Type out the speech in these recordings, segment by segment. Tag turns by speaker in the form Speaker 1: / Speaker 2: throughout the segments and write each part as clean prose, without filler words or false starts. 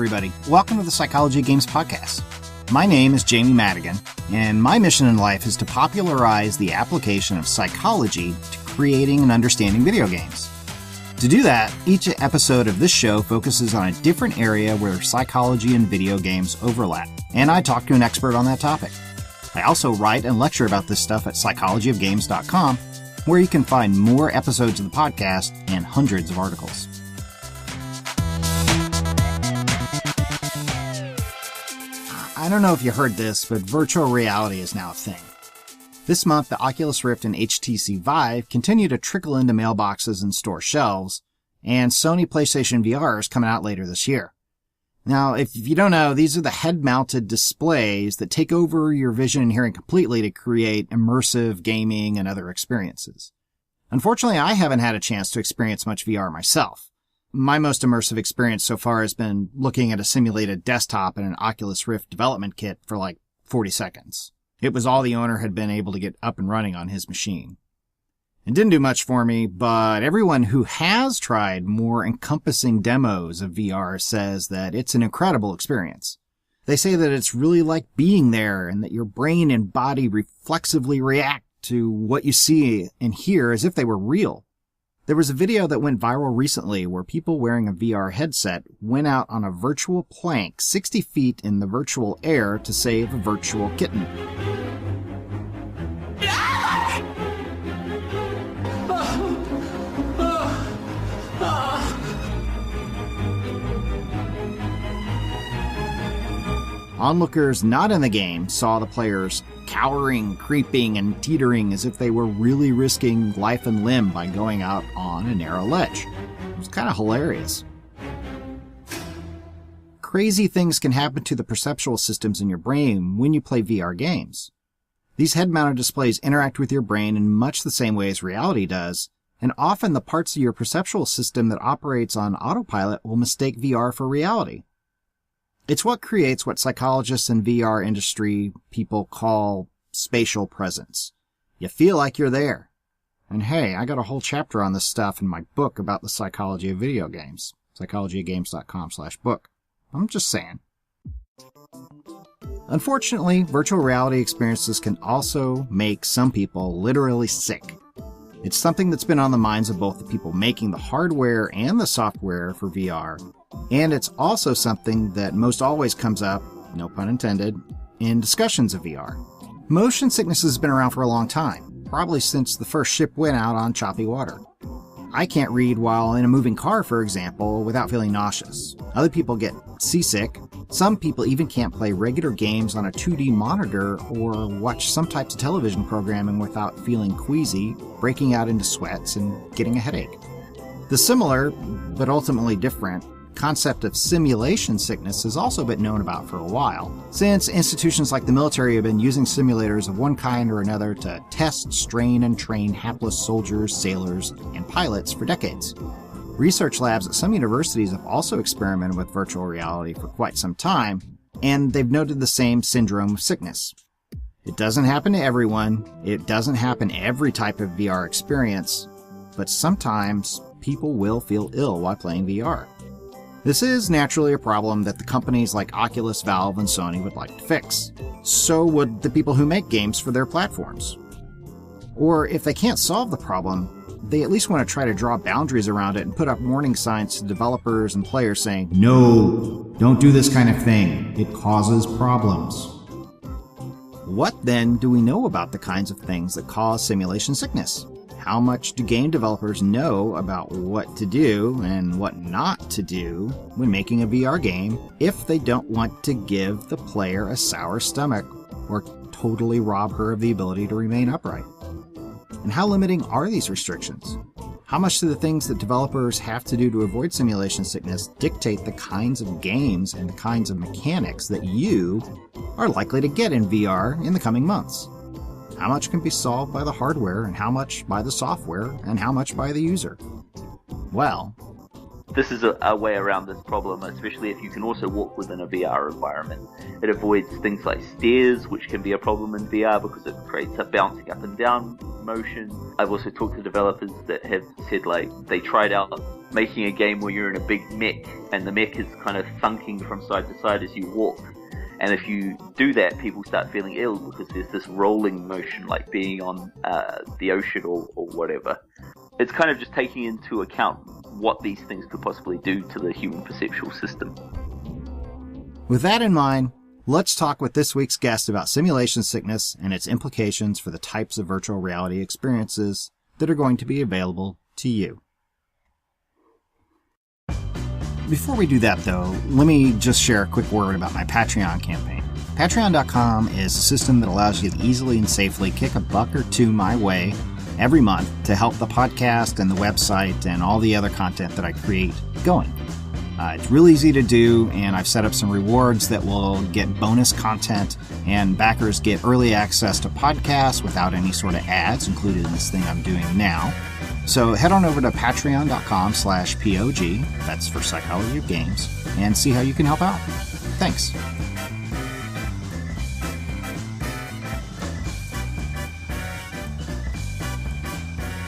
Speaker 1: everybody. Welcome to the Psychology of Games podcast. My name is Jamie Madigan, and my mission in life is to popularize the application of psychology to creating and understanding video games. To do that, each episode of this show focuses on a different area where psychology and video games overlap, and I talk to an expert on that topic. I also write and lecture about this stuff at psychologyofgames.com, where you can find more episodes of the podcast and hundreds of articles. I don't know if you heard this, but virtual reality is now a thing. This month, the Oculus Rift and HTC Vive continue to trickle into mailboxes and store shelves, and Sony PlayStation VR is coming out later this year. Now, if you don't know, these are the head-mounted displays that take over your vision and hearing completely to create immersive gaming and other experiences. Unfortunately, I haven't had a chance to experience much VR myself. My most immersive experience so far has been looking at a simulated desktop in an Oculus Rift development kit for like 40 seconds. It was all the owner had been able to get up and running on his machine. It didn't do much for me, but everyone who has tried more encompassing demos of VR says that it's an incredible experience. They say that it's really like being there and that your brain and body reflexively react to what you see and hear as if they were real. There was a video that went viral recently where people wearing a VR headset went out on a virtual plank 60 feet in the virtual air to save a virtual kitten. Onlookers not in the game saw the players cowering, creeping, and teetering as if they were really risking life and limb by going out on a narrow ledge. It was kind of hilarious. Crazy things can happen to the perceptual systems in your brain when you play VR games. These head-mounted displays interact with your brain in much the same way as reality does, and often the parts of your perceptual system that operates on autopilot will mistake VR for reality. It's what creates what psychologists and VR industry people call spatial presence. You feel like you're there. And hey, I got a whole chapter on this stuff in my book about the psychology of video games. psychologyofgames.com/book. I'm just saying. Unfortunately, virtual reality experiences can also make some people literally sick. It's something that's been on the minds of both the people making the hardware and the software for VR, and it's also something that most always comes up, no pun intended, in discussions of VR. Motion sickness has been around for a long time, probably since the first ship went out on choppy water. I can't read while in a moving car, for example, without feeling nauseous. Other people get seasick. Some people even can't play regular games on a 2D monitor or watch some types of television programming without feeling queasy, breaking out into sweats, and getting a headache. The similar, but ultimately different, concept of simulation sickness has also been known about for a while, since institutions like the military have been using simulators of one kind or another to test, strain, and train hapless soldiers, sailors, and pilots for decades. Research labs at some universities have also experimented with virtual reality for quite some time, and they've noted the same syndrome of sickness. It doesn't happen to everyone, it doesn't happen every type of VR experience, but sometimes people will feel ill while playing VR. This is naturally a problem that the companies like Oculus, Valve, and Sony would like to fix. So would the people who make games for their platforms. Or if they can't solve the problem, they at least want to try to draw boundaries around it and put up warning signs to developers and players saying, "No, don't do this kind of thing. It causes problems." What then do we know about the kinds of things that cause simulation sickness? How much do game developers know about what to do and what not to do when making a VR game if they don't want to give the player a sour stomach or totally rob her of the ability to remain upright? And how limiting are these restrictions? How much do the things that developers have to do to avoid simulation sickness dictate the kinds of games and the kinds of mechanics that you are likely to get in VR in the coming months? How much can be solved by the hardware, and how much by the software, and how much by the user? Well,
Speaker 2: this is a way around this problem, especially if you can also walk within a VR environment. It avoids things like stairs, which can be a problem in VR because it creates a bouncing up and down motion. I've also talked to developers that have said like they tried out making a game where you're in a big mech and the mech is kind of thunking from side to side as you walk. And if you do that, people start feeling ill because there's this rolling motion like being on the ocean or whatever. It's kind of just taking into account what these things could possibly do to the human perceptual system.
Speaker 1: With that in mind, let's talk with this week's guest about simulation sickness and its implications for the types of virtual reality experiences that are going to be available to you. Before we do that, though, let me just share a quick word about my Patreon campaign. Patreon.com is a system that allows you to easily and safely kick $1 or $2 my way every month to help the podcast and the website and all the other content that I create going. It's really easy to do, and I've set up some rewards that will get bonus content, and backers get early access to podcasts without any sort of ads included in this thing I'm doing now. So head on over to patreon.com/POG, that's for Psychology of Games, and see how you can help out. Thanks.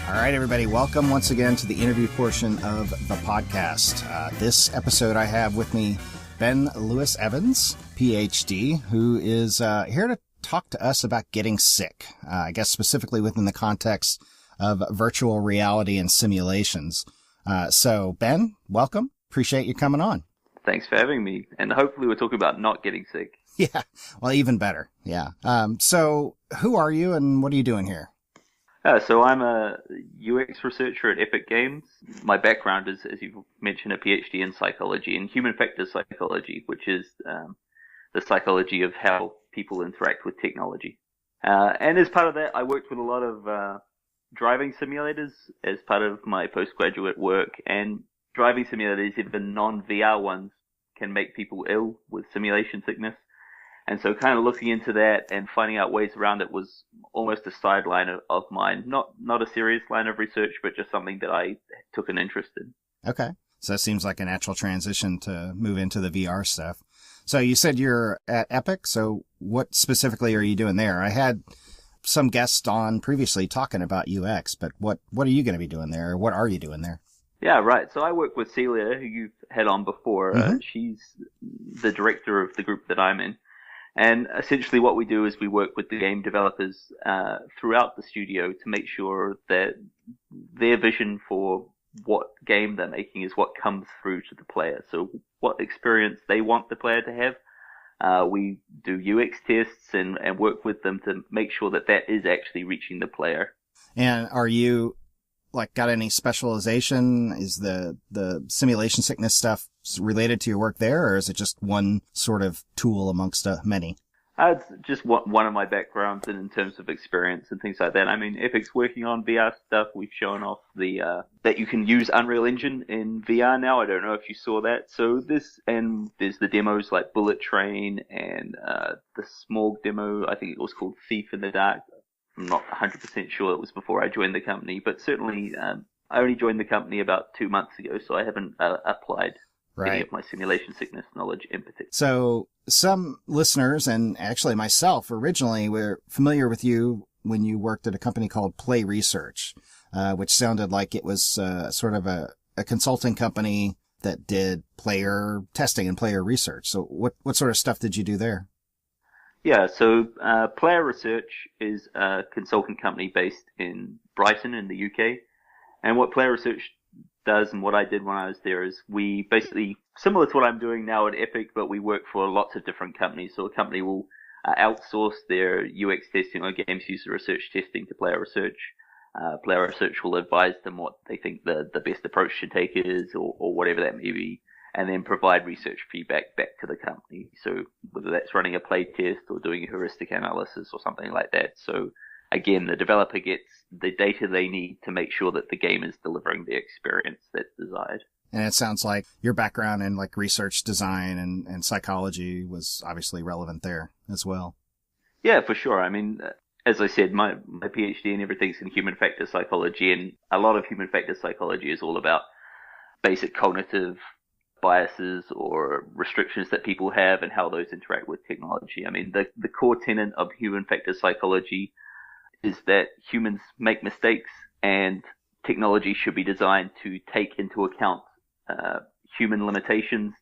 Speaker 1: All right, everybody, welcome once again to the interview portion of the podcast. This episode I have with me Ben Lewis Evans, PhD, who is here to talk to us about getting sick, I guess specifically within the context of virtual reality and simulations. So, Ben, welcome. Appreciate you coming on.
Speaker 2: Thanks for having me. And hopefully we're talking about not getting sick.
Speaker 1: Yeah, well, even better. Yeah. So, who are you and what are you doing here?
Speaker 2: So I'm a UX researcher at Epic Games. My background is, as you've mentioned, a PhD in psychology and human factors psychology, which is the psychology of how people interact with technology. And as part of that, I worked with a lot of driving simulators as part of my postgraduate work. And driving simulators, even non-VR ones, can make people ill with simulation sickness. And so kind of looking into that and finding out ways around it was almost a sideline of mine. Not a serious line of research, but just something that I took an interest in.
Speaker 1: Okay. So that seems like a natural transition to move into the VR stuff. So you said you're at Epic. So what specifically are you doing there? I had some guests on previously talking about UX, but what are you going to be doing there? Or what are you doing there?
Speaker 2: Yeah, right. So I work with Celia, who you've had on before.
Speaker 1: Mm-hmm.
Speaker 2: She's the director of the group that I'm in. And essentially what we do is we work with the game developers throughout the studio to make sure that their vision for what game they're making is what comes through to the player. So what experience they want the player to have. We do UX tests and work with them to make sure that that is actually reaching the player.
Speaker 1: And are you got any specialization? Is the simulation sickness stuff related to your work there, or is it just one sort of tool amongst many?
Speaker 2: It's just one of my backgrounds and in terms of experience and things like that. I mean, Epic's working on VR stuff. We've shown off that you can use Unreal Engine in VR now. I don't know if you saw that. So there's the demos like Bullet Train and the small demo. I think it was called Thief in the Dark. I'm not 100% sure. It was before I joined the company, but certainly I only joined the company about 2 months ago, so I haven't applied any of my simulation sickness knowledge in particular.
Speaker 1: So some listeners, and actually myself originally, were familiar with you when you worked at a company called Play Research, which sounded like it was sort of a consulting company that did player testing and player research. So what sort of stuff did you do there?
Speaker 2: Yeah, so Player Research is a consulting company based in Brighton in the UK. And what Player Research does and what I did when I was there is we basically, similar to what I'm doing now at Epic, but we work for lots of different companies. So a company will outsource their UX testing or games user research testing to Player Research. Player Research will advise them what they think the best approach to take is or whatever that may be, and then provide research feedback back to the company. So whether that's running a play test or doing a heuristic analysis or something like that. So again, the developer gets the data they need to make sure that the game is delivering the experience that's desired.
Speaker 1: And it sounds like your background in research design and psychology was obviously relevant there as well. Yeah,
Speaker 2: for sure. I mean, as I said, my PhD and everything's in human factors psychology, and a lot of human factors psychology is all about basic cognitive biases or restrictions that people have and how those interact with technology. I mean, the core tenet of human factors psychology is that humans make mistakes, and technology should be designed to take into account human limitations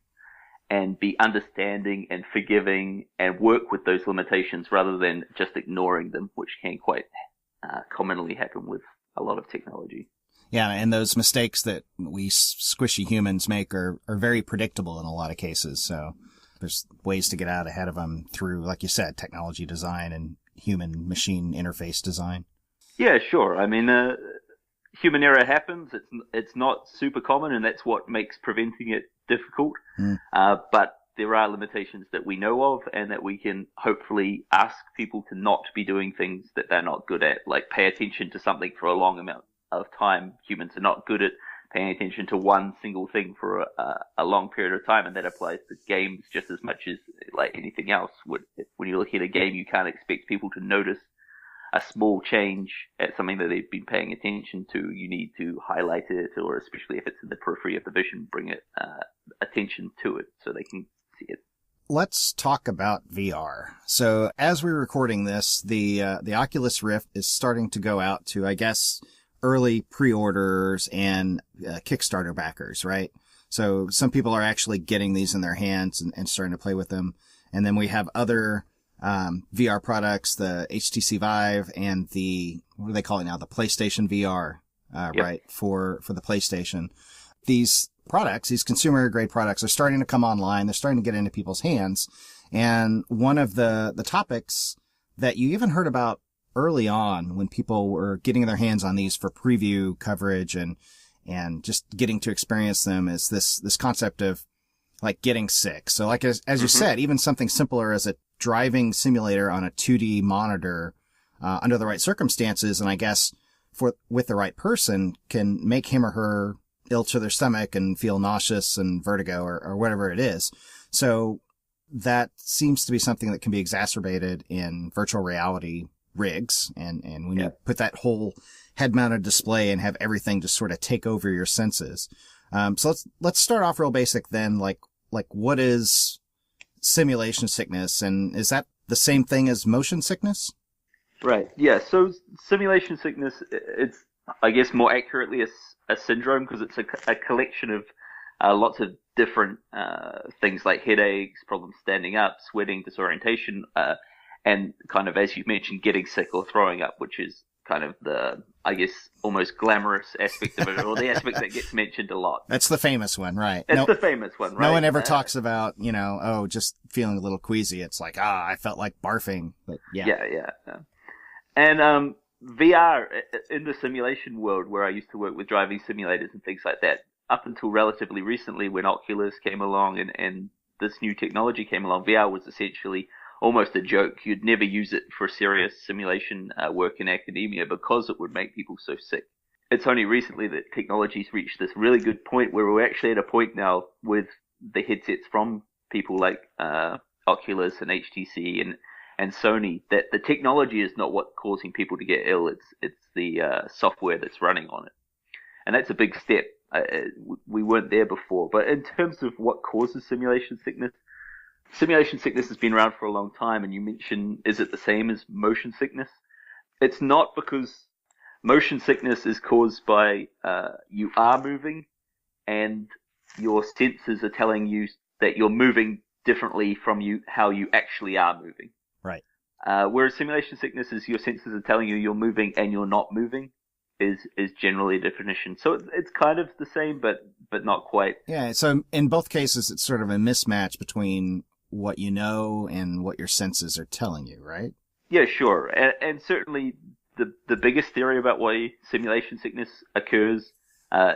Speaker 2: and be understanding and forgiving and work with those limitations rather than just ignoring them, which can quite commonly happen with a lot of technology.
Speaker 1: Yeah, and those mistakes that we squishy humans make are very predictable in a lot of cases. So there's ways to get out ahead of them through, like you said, technology design and human-machine interface design.
Speaker 2: Yeah, sure. I mean, human error happens. It's not super common, and that's what makes preventing it difficult. But there are limitations that we know of, and that we can hopefully ask people to not be doing things that they're not good at, like pay attention to something for a long amount of time. Humans are not good at paying attention to one single thing for a long period of time, and that applies to games just as much as like anything else. When you look at a game, you can't expect people to notice a small change at something that they've been paying attention to. You need to highlight it, or especially if it's in the periphery of the vision, bring it attention to it so they can see it.
Speaker 1: Let's talk about VR. So as we're recording this, the Oculus Rift is starting to go out to, I guess, early pre-orders and Kickstarter backers, right? So some people are actually getting these in their hands and starting to play with them. And then we have other VR products, the HTC Vive and what do they call it now? The PlayStation VR,
Speaker 2: Yep.
Speaker 1: right? For the PlayStation. These products, these consumer grade products are starting to come online. They're starting to get into people's hands. And one of the topics that you even heard about early on when people were getting their hands on these for preview coverage and just getting to experience them is this concept of like getting sick. So like as you said, even something simpler as a driving simulator on a 2D monitor, under the right circumstances, and I guess with the right person, can make him or her ill to their stomach and feel nauseous and vertigo or whatever it is. So that seems to be something that can be exacerbated in virtual reality rigs. And when you put that whole head mounted display and have everything just sort of take over your senses. So let's start off real basic then. Like what is simulation sickness, and is that the same thing as motion sickness?
Speaker 2: Right. Yeah. So simulation sickness, it's, I guess, more accurately a syndrome, because it's a collection of lots of different things like headaches, problems standing up, sweating, disorientation, and kind of, as you mentioned, getting sick or throwing up, which is kind of the, I guess, almost glamorous aspect of it, or the aspect that gets mentioned a lot.
Speaker 1: That's the famous one, right?
Speaker 2: That's the famous one, right?
Speaker 1: No one ever talks about, just feeling a little queasy. It's like, I felt like barfing. But yeah. And VR, in the simulation world where I used to work with driving simulators and things like that, up until relatively recently when Oculus came along and this new technology came along, VR was essentially almost a joke. You'd never use it for serious simulation work in academia because it would make people so sick. It's only recently that technology's reached this really good point where we're actually at a point now with the headsets from people like Oculus and HTC and Sony that the technology is not what's causing people to get ill. It's the software that's running on it. And that's a big step. We weren't there before. But in terms of what causes simulation sickness has been around for a long time, and you mentioned, is it the same as motion sickness? It's not, because motion sickness is caused by you are moving, and your senses are telling you that you're moving differently from how you actually are moving. Right.
Speaker 2: Whereas simulation sickness is your senses are telling you you're moving and you're not moving, is generally a definition. So it's kind of the same, but not quite.
Speaker 1: Yeah. So in both cases, it's sort of a mismatch between what you know and what your senses are telling you, right?
Speaker 2: Yeah, sure. And certainly the biggest theory about why simulation sickness occurs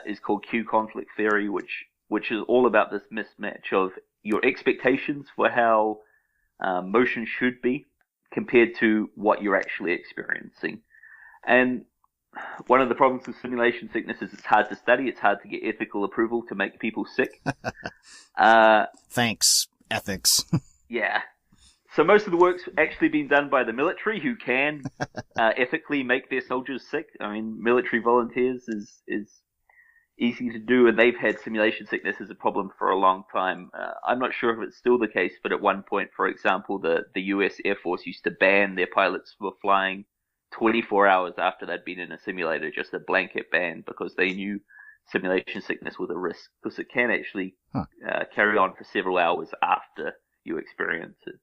Speaker 2: is called Q conflict theory, which is all about this mismatch of your expectations for how motion should be compared to what you're actually experiencing. And one of the problems with simulation sickness is it's hard to study. It's hard to get ethical approval to make people sick.
Speaker 1: Thanks, ethics.
Speaker 2: Yeah. So most of the work's actually been done by the military, who can ethically make their soldiers sick. I mean, military volunteers is easy to do, and they've had simulation sickness as a problem for a long time. I'm not sure if it's still the case, but at one point, for example, the U.S. Air Force used to ban their pilots for flying 24 hours after they'd been in a simulator, just a blanket ban, because they knew simulation sickness was a risk, because it can actually carry on for several hours after you experience it.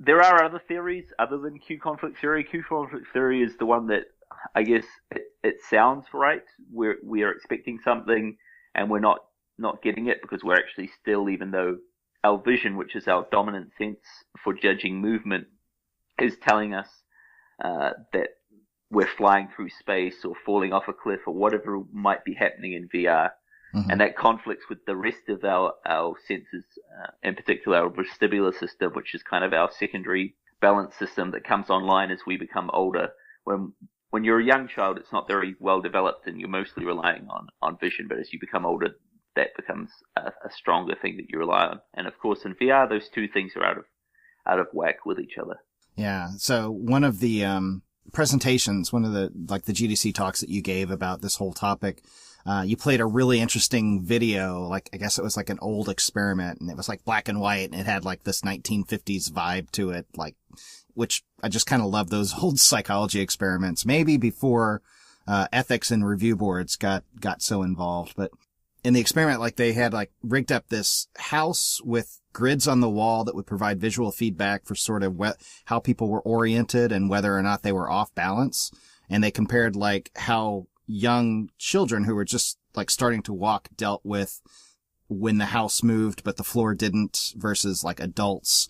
Speaker 2: There are other theories other than Q conflict theory. Q conflict theory is the one that I guess it sounds right. We are expecting something and we're not getting it because we're actually still, even though our vision, which is our dominant sense for judging movement, is telling us that we're flying through space or falling off a cliff or whatever might be happening in VR. Mm-hmm. And that conflicts with the rest of our senses, in particular our vestibular system, which is kind of our secondary balance system that comes online as we become older. When you're a young child, it's not very well developed and you're mostly relying on vision. But as you become older, that becomes a stronger thing that you rely on. And of course, in VR, those two things are out of whack with each other.
Speaker 1: Yeah. So one of the presentations, one of the GDC talks that you gave about this whole topic, you played a really interesting video, like I guess it was like an old experiment, and it was like black and white, and it had like this 1950s vibe to it, like, which I just kind of love those old psychology experiments, maybe before ethics and review boards got so involved. But in the experiment, like they had like rigged up this house with grids on the wall that would provide visual feedback for sort of how people were oriented and whether or not they were off balance. And they compared like how young children who were just like starting to walk dealt with when the house moved, but the floor didn't, versus like adults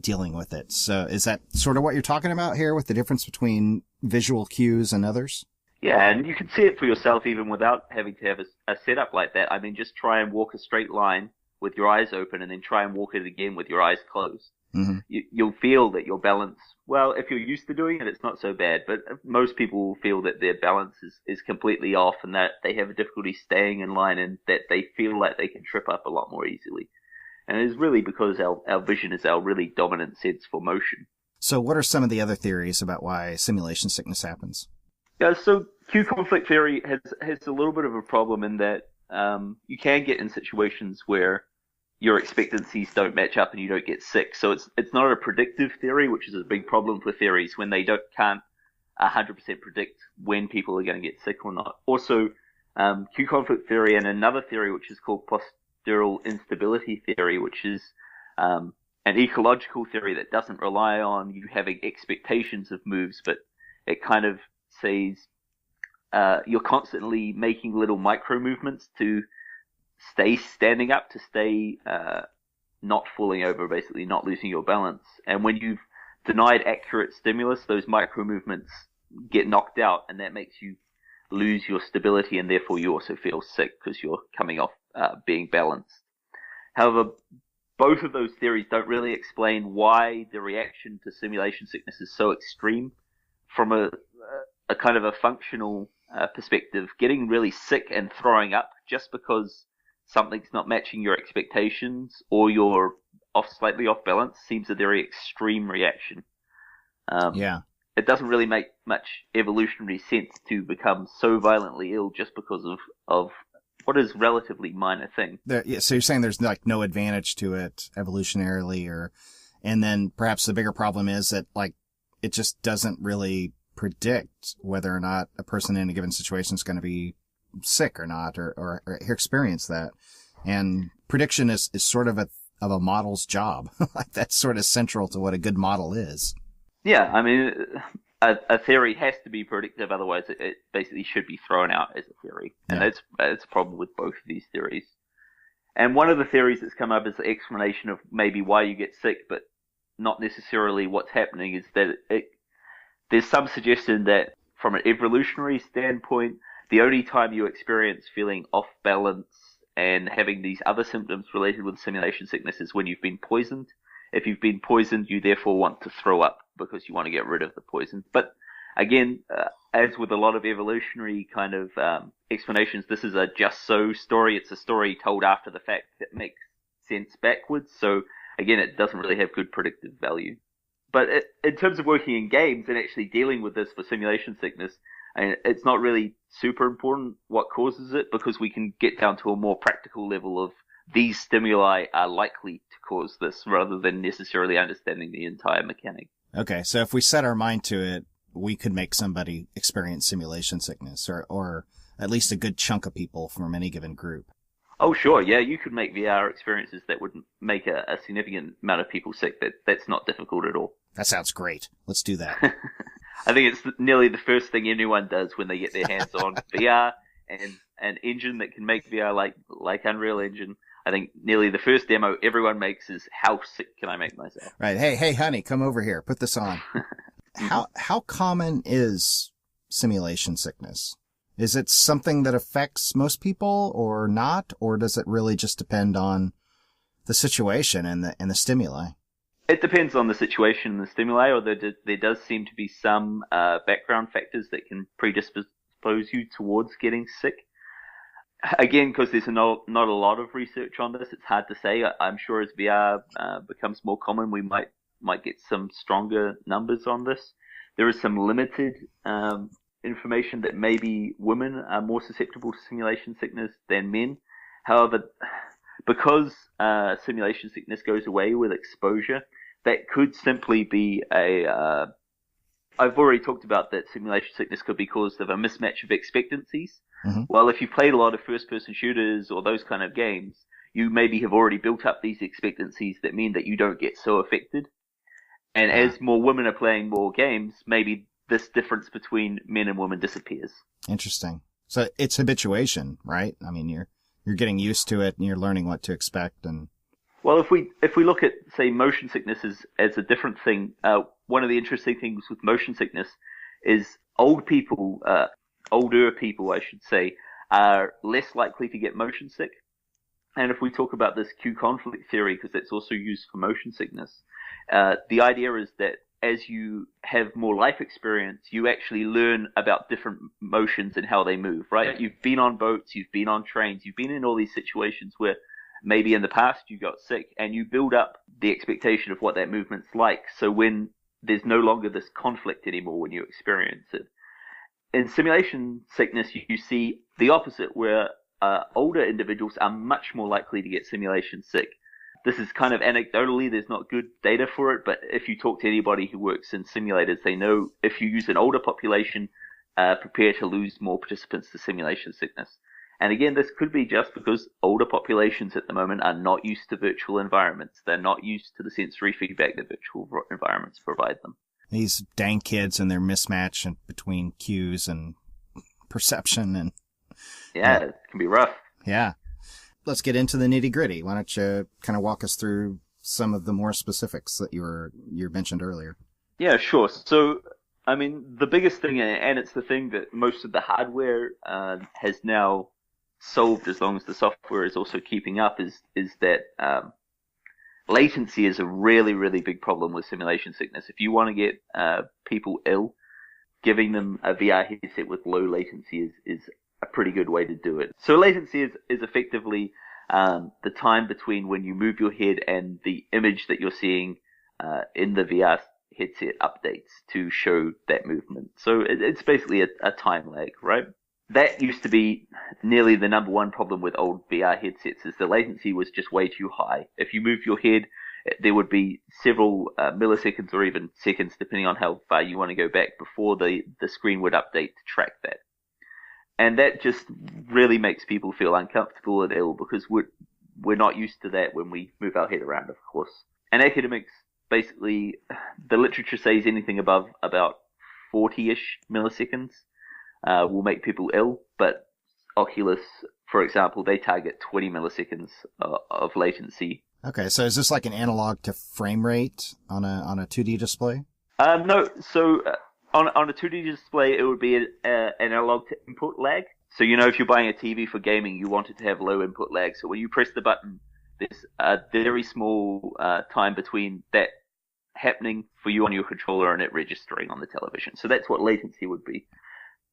Speaker 1: dealing with it. So is that sort of what you're talking about here with the difference between visual cues and others?
Speaker 2: Yeah, and you can see it for yourself even without having to have a setup like that. I mean, just try and walk a straight line with your eyes open and then try and walk it again with your eyes closed. Mm-hmm. You'll feel that your balance, well, if you're used to doing it, it's not so bad, but most people will feel that their balance is completely off and that they have a difficulty staying in line and that they feel like they can trip up a lot more easily. And it is really because our vision is our really dominant sense for motion.
Speaker 1: So what are some of the other theories about why simulation sickness happens?
Speaker 2: Yeah, so Q conflict theory has a little bit of a problem in that you can get in situations where your expectancies don't match up and you don't get sick. So it's not a predictive theory, which is a big problem for theories when they can't 100% predict when people are going to get sick or not. Also, Q conflict theory and another theory which is called postural instability theory, which is an ecological theory that doesn't rely on you having expectations of moves, but it kind of says you're constantly making little micro movements to stay standing up, to stay not falling over, basically not losing your balance. And when you've denied accurate stimulus, those micro movements get knocked out, and that makes you lose your stability, and therefore you also feel sick because you're coming off being balanced. However, both of those theories don't really explain why the reaction to simulation sickness is so extreme. From a kind of a functional perspective, getting really sick and throwing up just because something's not matching your expectations or you're slightly off balance seems a very extreme reaction. It doesn't really make much evolutionary sense to become so violently ill just because of what is relatively minor thing.
Speaker 1: So you're saying there's like no advantage to it evolutionarily, and then perhaps the bigger problem is that like it just doesn't really predict whether or not a person in a given situation is going to be sick or not, or experience that. And prediction is sort of a model's job. Like that's sort of central to what a good model is.
Speaker 2: Yeah, I mean, a theory has to be predictive, otherwise it basically should be thrown out as a theory. And that's a problem with both of these theories. And one of the theories that's come up as the explanation of maybe why you get sick, but not necessarily what's happening, is that there's some suggestion that from an evolutionary standpoint, the only time you experience feeling off balance and having these other symptoms related with simulation sickness is when you've been poisoned. If you've been poisoned, you therefore want to throw up because you want to get rid of the poison. But again, as with a lot of evolutionary kind of explanations, this is a just so story. It's a story told after the fact that makes sense backwards. So again, it doesn't really have good predictive value. But in terms of working in games and actually dealing with this for simulation sickness, it's not really super important what causes it, because we can get down to a more practical level of these stimuli are likely to cause this rather than necessarily understanding the entire mechanic.
Speaker 1: Okay, so if we set our mind to it, we could make somebody experience simulation sickness, or at least a good chunk of people from any given group.
Speaker 2: Oh, sure. Yeah, you could make VR experiences that would make a significant amount of people sick. That's not difficult at all.
Speaker 1: That sounds great. Let's do that.
Speaker 2: I think it's nearly the first thing anyone does when they get their hands on VR and an engine that can make VR like Unreal Engine. I think nearly the first demo everyone makes is, how sick can I make myself?
Speaker 1: Right. Hey, honey, come over here. Put this on. How common is simulation sickness? Is it something that affects most people or not? Or does it really just depend on the situation and the stimuli?
Speaker 2: It depends on the situation and the stimuli, or there does seem to be some background factors that can predispose you towards getting sick. Again, because there's not a lot of research on this, it's hard to say. I'm sure as VR becomes more common, we might get some stronger numbers on this. There is some limited information that maybe women are more susceptible to simulation sickness than men. However, because simulation sickness goes away with exposure, that could simply be I've already talked about that simulation sickness could be caused of a mismatch of expectancies. Mm-hmm. Well, if you've played a lot of first-person shooters or those kind of games, you maybe have already built up these expectancies that mean that you don't get so affected. And as more women are playing more games, maybe this difference between men and women disappears. Interesting.
Speaker 1: So it's habituation, right? I mean, you're getting used to it and you're learning what to expect. And
Speaker 2: well, if we look at, say, motion sickness as a different thing, one of the interesting things with motion sickness is older people, I should say, are less likely to get motion sick. And if we talk about this Q conflict theory, because that's also used for motion sickness, the idea is that as you have more life experience, you actually learn about different motions and how they move, right? You've been on boats, you've been on trains, you've been in all these situations where maybe in the past you got sick, and you build up the expectation of what that movement's like. So when there's no longer this conflict anymore when you experience it. In simulation sickness, you see the opposite, where older individuals are much more likely to get simulation sick. This is kind of anecdotally, there's not good data for it, but if you talk to anybody who works in simulators, they know if you use an older population, prepare to lose more participants to simulation sickness. And again, this could be just because older populations at the moment are not used to virtual environments. They're not used to the sensory feedback that virtual environments provide them.
Speaker 1: These dang kids and their mismatch between cues and perception and...
Speaker 2: Yeah, it can be rough.
Speaker 1: Yeah. Let's get into the nitty-gritty. Why don't you kind of walk us through some of the more specifics that you mentioned earlier?
Speaker 2: Yeah, sure. So, I mean, the biggest thing, and it's the thing that most of the hardware has now solved, as long as the software is also keeping up, is that latency is a really, really big problem with simulation sickness. If you want to get people ill, giving them a VR headset with low latency is a pretty good way to do it. So latency is effectively the time between when you move your head and the image that you're seeing in the VR headset updates to show that movement. So it's basically a time lag, right? That used to be nearly the number one problem with old VR headsets, is the latency was just way too high. If you moved your head, there would be several milliseconds or even seconds, depending on how far you want to go back, before the screen would update to track that. And that just really makes people feel uncomfortable and ill, because we're not used to that when we move our head around, of course. And academics, basically, the literature says anything above about 40-ish milliseconds will make people ill, but Oculus, for example, they target 20 milliseconds of latency.
Speaker 1: Okay, so is this like an analog to frame rate on a 2D display?
Speaker 2: No, so on a 2D display, it would be an analog to input lag. So, if you're buying a TV for gaming, you want it to have low input lag. So when you press the button, there's a very small time between that happening for you on your controller and it registering on the television. So that's what latency would be.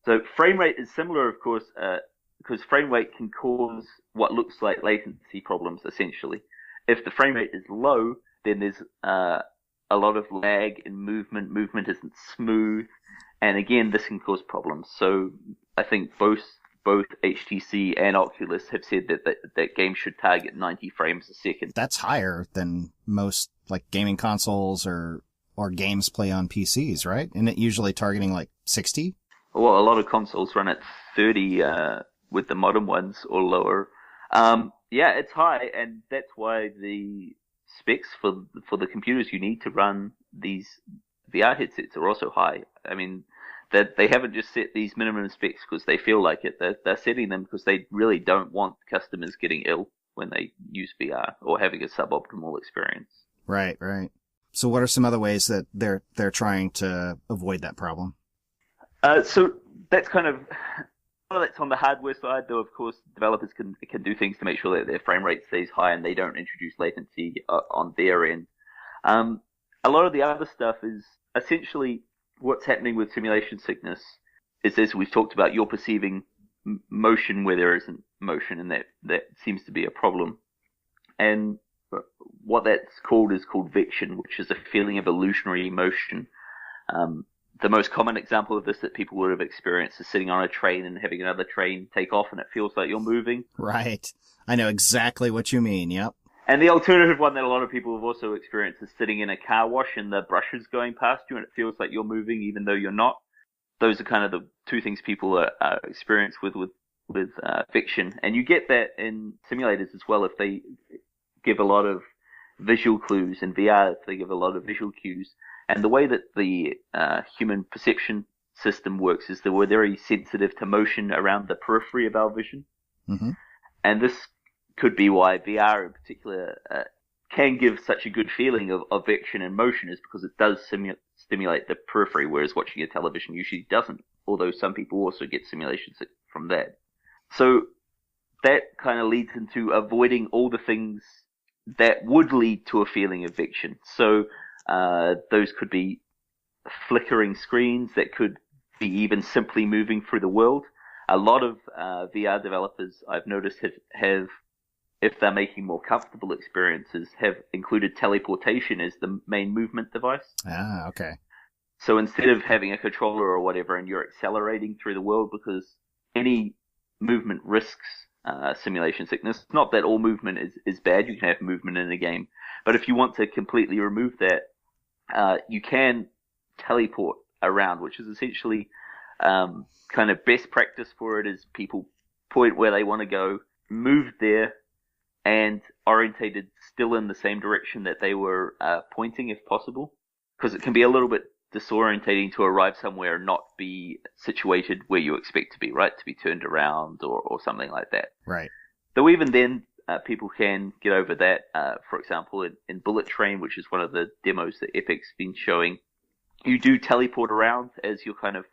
Speaker 2: So frame rate is similar, of course, because frame rate can cause what looks like latency problems, essentially. If the frame rate is low, then there's a lot of lag in movement. Movement isn't smooth. And again, this can cause problems. So I think both HTC and Oculus have said that games should target 90 frames a second.
Speaker 1: That's higher than most like gaming consoles or or games play on PCs, right? Isn't it usually targeting like 60?
Speaker 2: Well, a lot of consoles run at 30 with the modern ones or lower. Yeah, it's high, and that's why the specs for the computers you need to run these VR headsets are also high. I mean, that they haven't just set these minimum specs because they feel like it. They're setting them because they really don't want customers getting ill when they use VR or having a suboptimal experience.
Speaker 1: Right, right. So what are some other ways that they're trying to avoid that problem?
Speaker 2: So that's kind of, well, that's on the hardware side, though. Of course, developers can do things to make sure that their frame rate stays high and they don't introduce latency on their end. A lot of the other stuff is essentially what's happening with simulation sickness is, as we've talked about, you're perceiving motion where there isn't motion, and that seems to be a problem. And what that's called is called viction, which is a feeling of illusionary motion. The most common example of this that people would have experienced is sitting on a train and having another train take off and it feels like you're moving.
Speaker 1: Right. I know exactly what you mean. Yep.
Speaker 2: And the alternative one that a lot of people have also experienced is sitting in a car wash and the brush is going past you and it feels like you're moving even though you're not. Those are kind of the two things people are experienced with fiction. And you get that in simulators as well if they give a lot of visual clues. In VR, if they give a lot of visual cues. And the way that the human perception system works is that we're very sensitive to motion around the periphery of our vision.
Speaker 1: Mm-hmm.
Speaker 2: And this could be why VR in particular can give such a good feeling of action and motion, is because it does stimulate the periphery, whereas watching a television usually doesn't, although some people also get simulation from that. So that kind of leads into avoiding all the things that would lead to a feeling of action. So those could be flickering screens, that could be even simply moving through the world. A lot of VR developers I've noticed have, if they're making more comfortable experiences, have included teleportation as the main movement device.
Speaker 1: Ah, okay.
Speaker 2: So instead of having a controller or whatever and you're accelerating through the world, because any movement risks simulation sickness. Not that all movement is bad. You can have movement in a game. But if you want to completely remove that, you can teleport around, which is essentially kind of best practice for it is people point where they want to go, move there, and orientated still in the same direction that they were pointing if possible. Because it can be a little bit disorientating to arrive somewhere and not be situated where you expect to be, right? To be turned around or something like that.
Speaker 1: Right.
Speaker 2: Though even then, people can get over that. For example, in Bullet Train, which is one of the demos that Epic's been showing, you do teleport around as you're kind of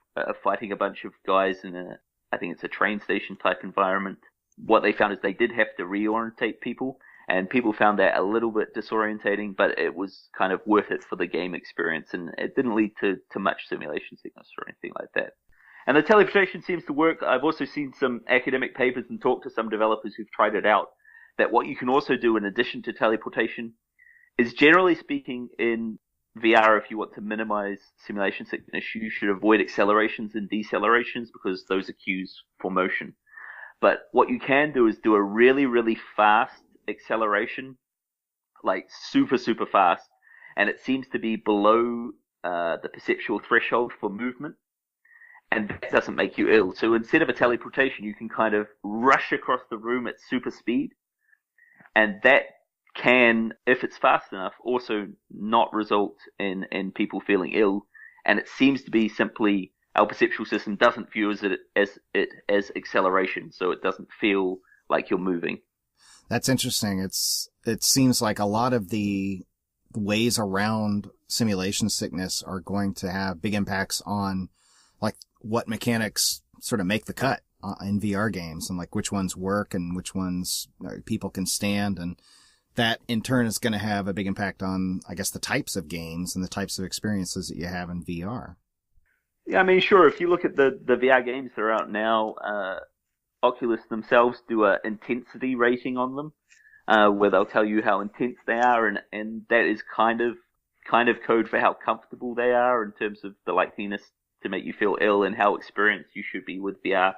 Speaker 2: fighting a bunch of guys in I think it's a train station type environment. What they found is they did have to reorientate people, and people found that a little bit disorientating, but it was kind of worth it for the game experience, and it didn't lead to much simulation sickness or anything like that. And the teleportation seems to work. I've also seen some academic papers and talked to some developers who've tried it out, that what you can also do in addition to teleportation is, generally speaking, in VR, if you want to minimize simulation sickness, you should avoid accelerations and decelerations because those are cues for motion. But what you can do is do a really, really fast acceleration, like super, super fast, and it seems to be below the perceptual threshold for movement, and that doesn't make you ill. So instead of a teleportation, you can kind of rush across the room at super speed, and that can, if it's fast enough, also not result in people feeling ill. And it seems to be simply our perceptual system doesn't view it as acceleration, so it doesn't feel like you're moving.
Speaker 1: That's interesting. It seems like a lot of the ways around simulation sickness are going to have big impacts on like what mechanics sort of make the cut in VR games, and like which ones work and which ones people can stand, and that in turn is going to have a big impact on, I guess, the types of games and the types of experiences that you have in VR.
Speaker 2: Yeah, I mean, sure. If you look at the VR games that are out now, Oculus themselves do a intensity rating on them, where they'll tell you how intense they are, and that is kind of code for how comfortable they are in terms of the likeliness to make you feel ill and how experienced you should be with VR.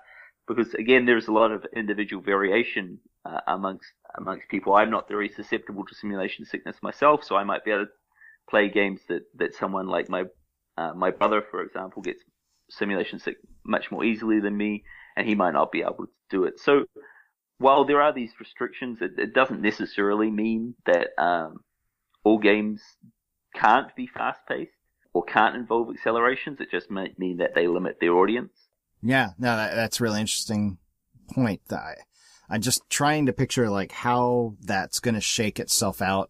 Speaker 2: Because again, there's a lot of individual variation amongst people. I'm not very susceptible to simulation sickness myself, so I might be able to play games that someone like my brother, for example, gets simulation sick much more easily than me, and he might not be able to do it. So while there are these restrictions, it doesn't necessarily mean that all games can't be fast-paced or can't involve accelerations. It just might mean that they limit their audience.
Speaker 1: Yeah, no, that's a really interesting point. I'm just trying to picture like how that's going to shake itself out.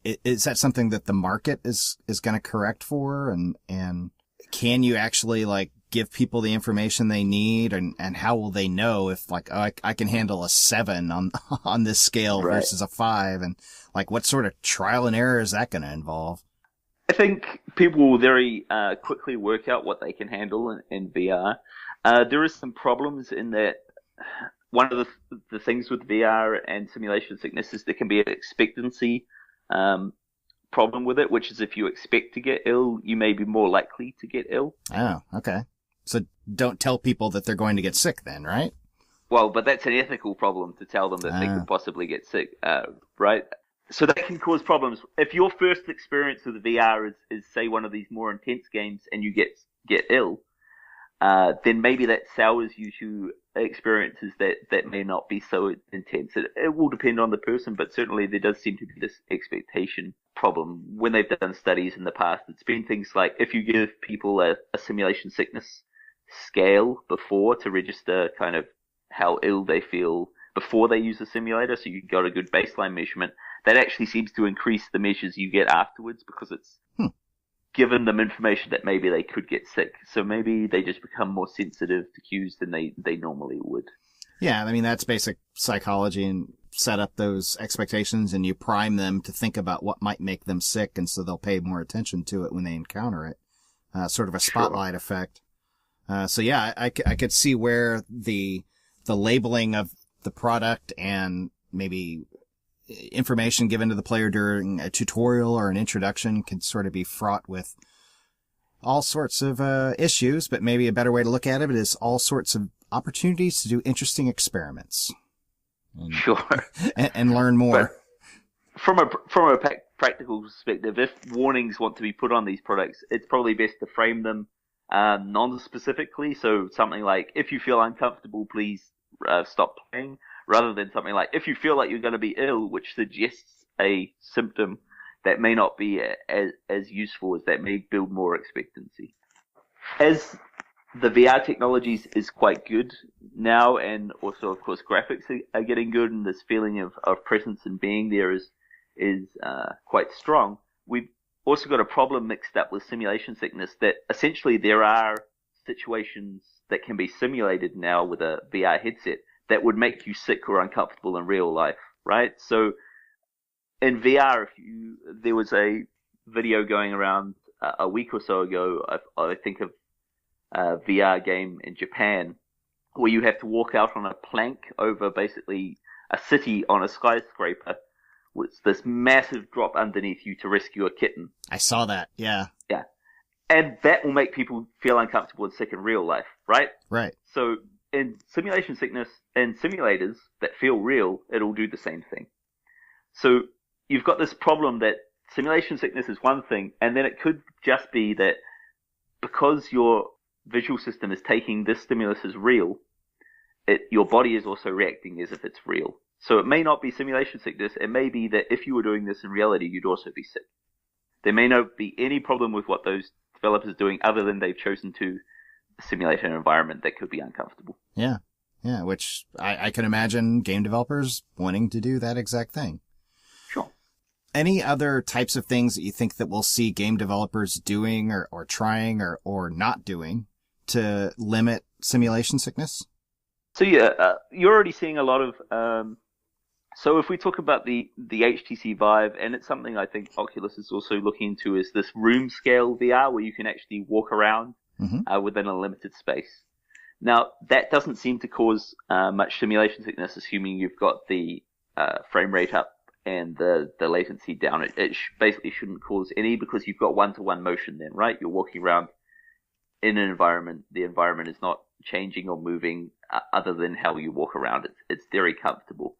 Speaker 1: Is that something that the market is going to correct for? And can you actually like give people the information they need? And how will they know if like, oh, I can handle a 7 on this scale versus a 5? And like, what sort of trial and error is that going to involve?
Speaker 2: I think people will very quickly work out what they can handle in VR. There is some problems in that. One of the things with VR and simulation sickness is there can be an expectancy problem with it, which is if you expect to get ill, you may be more likely to get ill.
Speaker 1: Oh, okay. So don't tell people that they're going to get sick then, right?
Speaker 2: Well, but that's an ethical problem to tell them that they could possibly get sick, right? So that can cause problems. If your first experience with VR is say one of these more intense games and you get ill, then maybe that sours you to experiences that may not be so intense. It will depend on the person, but certainly there does seem to be this expectation problem. When they've done studies in the past, it's been things like if you give people a simulation sickness scale before to register kind of how ill they feel before they use the simulator, so you got a good baseline measurement, that actually seems to increase the measures you get afterwards because it's given them information that maybe they could get sick. So maybe they just become more sensitive to cues than they normally would.
Speaker 1: Yeah, I mean, that's basic psychology, and set up those expectations and you prime them to think about what might make them sick, and so they'll pay more attention to it when they encounter it. Sort of a spotlight effect. So yeah, I could see where the labeling of the product and maybe information given to the player during a tutorial or an introduction can sort of be fraught with all sorts of issues, but maybe a better way to look at it is all sorts of opportunities to do interesting experiments. And, and learn more.
Speaker 2: But from a practical perspective, if warnings want to be put on these products, it's probably best to frame them non-specifically. So something like, if you feel uncomfortable, please stop playing, rather than something like, if you feel like you're going to be ill, which suggests a symptom that may not be as useful, as that may build more expectancy. As the VR technologies is quite good now, and also, of course, graphics are getting good, and this feeling of presence and being there is quite strong. We've also got a problem mixed up with simulation sickness, that essentially there are situations that can be simulated now with a VR headset that would make you sick or uncomfortable in real life, right? So in VR, there was a video going around a week or so ago, I think, of a VR game in Japan where you have to walk out on a plank over basically a city on a skyscraper with this massive drop underneath you to rescue a kitten.
Speaker 1: I saw that, yeah.
Speaker 2: Yeah. And that will make people feel uncomfortable and sick in real life, right?
Speaker 1: Right.
Speaker 2: So in simulation sickness and simulators that feel real, it'll do the same thing. So you've got this problem that simulation sickness is one thing, and then it could just be that because your visual system is taking this stimulus as real, your body is also reacting as if it's real. So it may not be simulation sickness. It may be that if you were doing this in reality, you'd also be sick. There may not be any problem with what those developers are doing other than they've chosen to simulate an environment that could be uncomfortable.
Speaker 1: Yeah. Yeah, which I can imagine game developers wanting to do that exact thing.
Speaker 2: Sure.
Speaker 1: Any other types of things that you think that we'll see game developers doing or trying or not doing to limit simulation sickness?
Speaker 2: So yeah, you're already seeing a lot of, so if we talk about the HTC Vive, and it's something I think Oculus is also looking into, is this room scale VR where you can actually walk around within a limited space. Now, that doesn't seem to cause much simulation sickness, assuming you've got the frame rate up and the latency down. It basically shouldn't cause any, because you've got one-to-one motion then, right? You're walking around in an environment. The environment is not changing or moving other than how you walk around. It's very comfortable.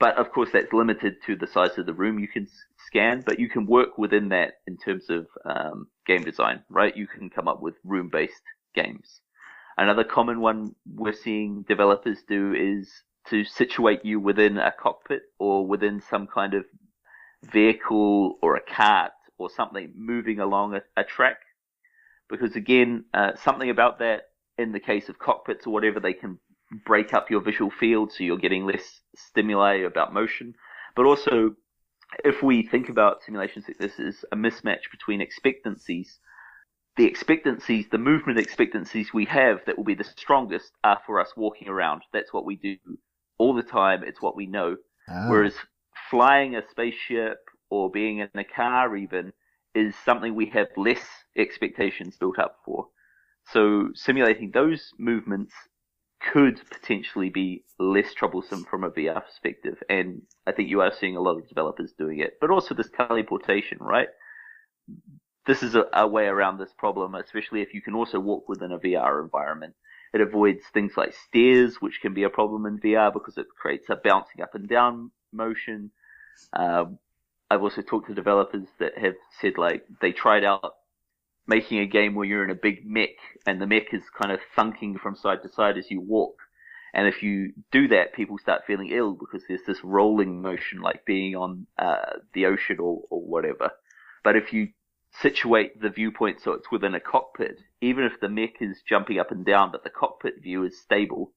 Speaker 2: But of course, that's limited to the size of the room you can scan, but you can work within that in terms of game design, right? You can come up with room-based games. Another common one we're seeing developers do is to situate you within a cockpit or within some kind of vehicle or a cart or something moving along a track. Because again, something about that in the case of cockpits or whatever, they can break up your visual field so you're getting less stimuli about motion. But also, if we think about simulation sickness as a mismatch between expectancies, the movement expectancies we have that will be the strongest are for us walking around. That's what we do all the time. It's what we know. Oh. Whereas flying a spaceship or being in a car even is something we have less expectations built up for. So simulating those movements could potentially be less troublesome from a VR perspective. And I think you are seeing a lot of developers doing it. But also this teleportation, right? This is a way around this problem, especially if you can also walk within a VR environment. It avoids things like stairs, which can be a problem in VR because it creates a bouncing up and down motion. I've also talked to developers that have said like they tried out making a game where you're in a big mech and the mech is kind of thunking from side to side as you walk. And if you do that, people start feeling ill because there's this rolling motion like being on the ocean or whatever. But if you situate the viewpoint so it's within a cockpit, even if the mech is jumping up and down but the cockpit view is stable,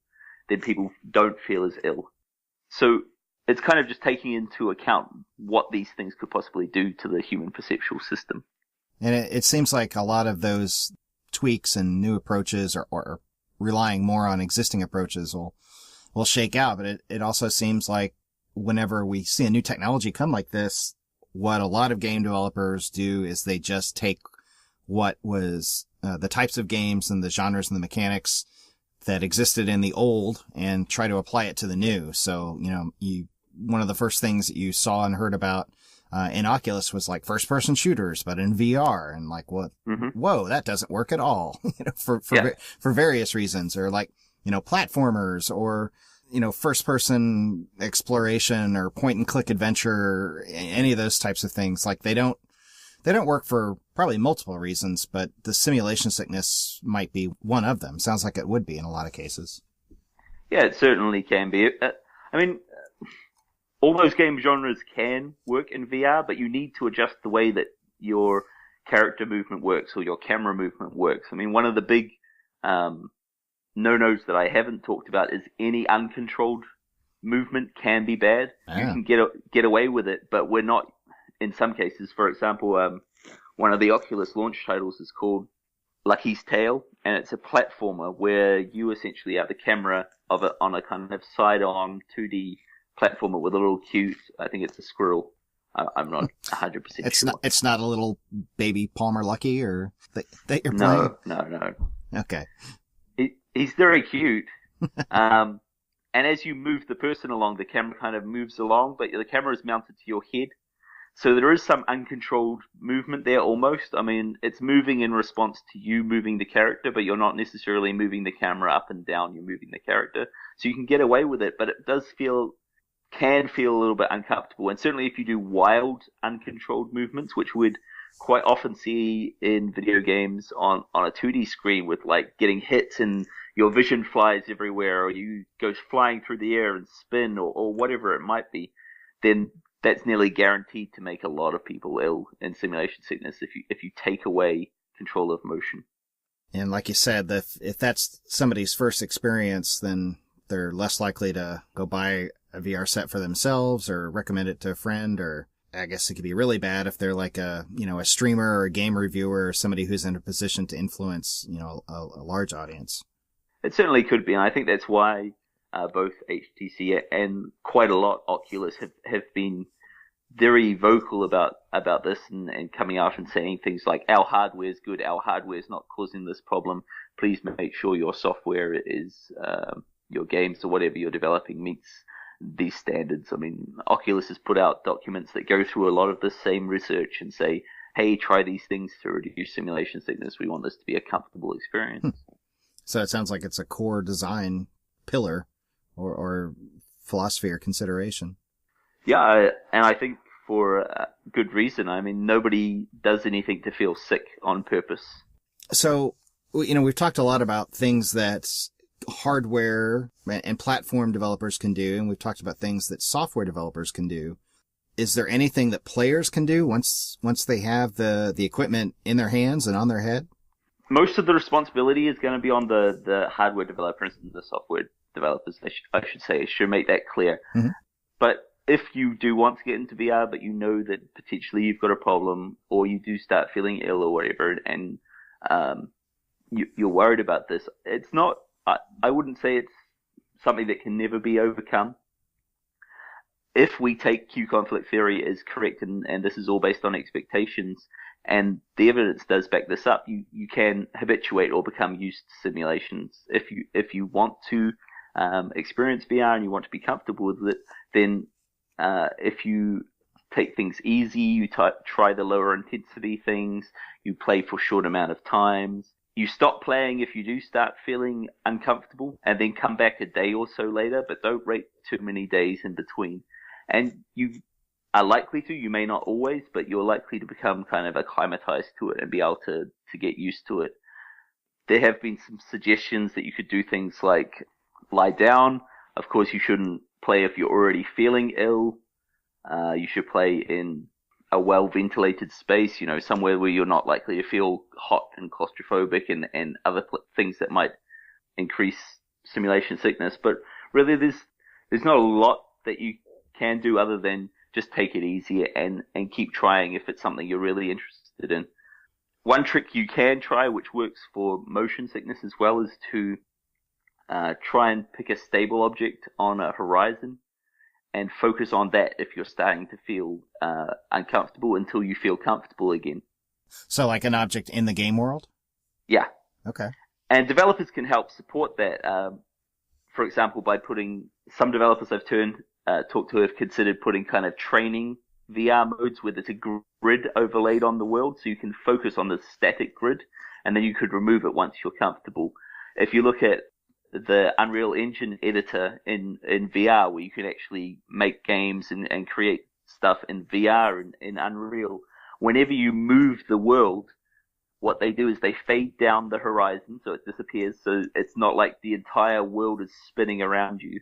Speaker 2: then people don't feel as ill. So it's kind of just taking into account what these things could possibly do to the human perceptual system.
Speaker 1: And it seems like a lot of those tweaks and new approaches or relying more on existing approaches will shake out. But it also seems like whenever we see a new technology come like this, what a lot of game developers do is they just take what was the types of games and the genres and the mechanics that existed in the old and try to apply it to the new. So, one of the first things that you saw and heard about in Oculus was like first person shooters, but in VR, and like what, whoa, that doesn't work at all, for various reasons, or like, platformers or, first person exploration or point and click adventure, any of those types of things. Like they don't work for probably multiple reasons, but the simulation sickness might be one of them. Sounds like it would be in a lot of cases.
Speaker 2: Yeah, it certainly can be. All those game genres can work in VR, but you need to adjust the way that your character movement works or your camera movement works. I mean, one of the big no-nos that I haven't talked about is any uncontrolled movement can be bad. Ah. You can get away with it, but we're not in some cases. For example, one of the Oculus launch titles is called Lucky's Tale, and it's a platformer where you essentially have the camera of it on a kind of side-on 2D platformer with a little cute, I think it's a squirrel. I'm not 100% sure.
Speaker 1: It's not a little baby Palmer Lucky or that you're playing?
Speaker 2: No.
Speaker 1: Okay.
Speaker 2: He's very cute. And as you move the person along, the camera kind of moves along, but the camera is mounted to your head. So there is some uncontrolled movement there almost. I mean, it's moving in response to you moving the character, but you're not necessarily moving the camera up and down, you're moving the character. So you can get away with it, but it can feel a little bit uncomfortable. And certainly if you do wild, uncontrolled movements, which we'd quite often see in video games on a 2D screen with like getting hit and your vision flies everywhere, or you go flying through the air and spin or whatever it might be, then that's nearly guaranteed to make a lot of people ill in simulation sickness if you take away control of motion.
Speaker 1: And like you said, if that's somebody's first experience, then they're less likely to go buy a VR set for themselves or recommend it to a friend, or I guess it could be really bad if they're like a streamer or a game reviewer or somebody who's in a position to influence, a large audience.
Speaker 2: It certainly could be. And I think that's why both HTC and quite a lot Oculus have been very vocal about this and coming out and saying things like, our hardware is good, our hardware is not causing this problem. Please make sure your software is, your games or whatever you're developing meets these standards. I mean, Oculus has put out documents that go through a lot of the same research and say, hey, try these things to reduce simulation sickness. We want this to be a comfortable experience.
Speaker 1: So it sounds like it's a core design pillar or philosophy or consideration.
Speaker 2: And I think for good reason. I mean, nobody does anything to feel sick on purpose.
Speaker 1: So, we've talked a lot about things that hardware and platform developers can do, and we've talked about things that software developers can do. Is there anything that players can do once they have the equipment in their hands and on their head?
Speaker 2: Most of the responsibility is going to be on the hardware developers and the software developers, I should say. I should make that clear.
Speaker 1: Mm-hmm.
Speaker 2: But if you do want to get into VR, but you know that potentially you've got a problem, or you do start feeling ill or whatever, and you're worried about this, it's not, I wouldn't say it's something that can never be overcome. If we take Q conflict theory as correct, and this is all based on expectations, and the evidence does back this up, you can habituate or become used to simulations. If you want to experience VR and you want to be comfortable with it, then if you take things easy, you try the lower intensity things, you play for short amount of times, you stop playing if you do start feeling uncomfortable, and then come back a day or so later, but don't wait too many days in between. And you are likely to, you may not always, but you're likely to become kind of acclimatized to it and be able to get used to it. There have been some suggestions that you could do things like lie down. Of course, you shouldn't play if you're already feeling ill. You should play in a well-ventilated space, somewhere where you're not likely to feel hot and claustrophobic and other things that might increase simulation sickness. But really, there's not a lot that you can do other than just take it easy and keep trying if it's something you're really interested in. One trick you can try, which works for motion sickness as well, is to try and pick a stable object on a horizon and focus on that if you're starting to feel uncomfortable until you feel comfortable again.
Speaker 1: So like an object in the game world?
Speaker 2: Yeah.
Speaker 1: Okay.
Speaker 2: And developers can help support that. For example, by putting some developers I've talked to have considered putting kind of training VR modes where there's a grid overlaid on the world, so you can focus on the static grid, and then you could remove it once you're comfortable. If you look at the Unreal Engine editor in VR, where you can actually make games and create stuff in VR in Unreal, whenever you move the world, what they do is they fade down the horizon so it disappears, so it's not like the entire world is spinning around you.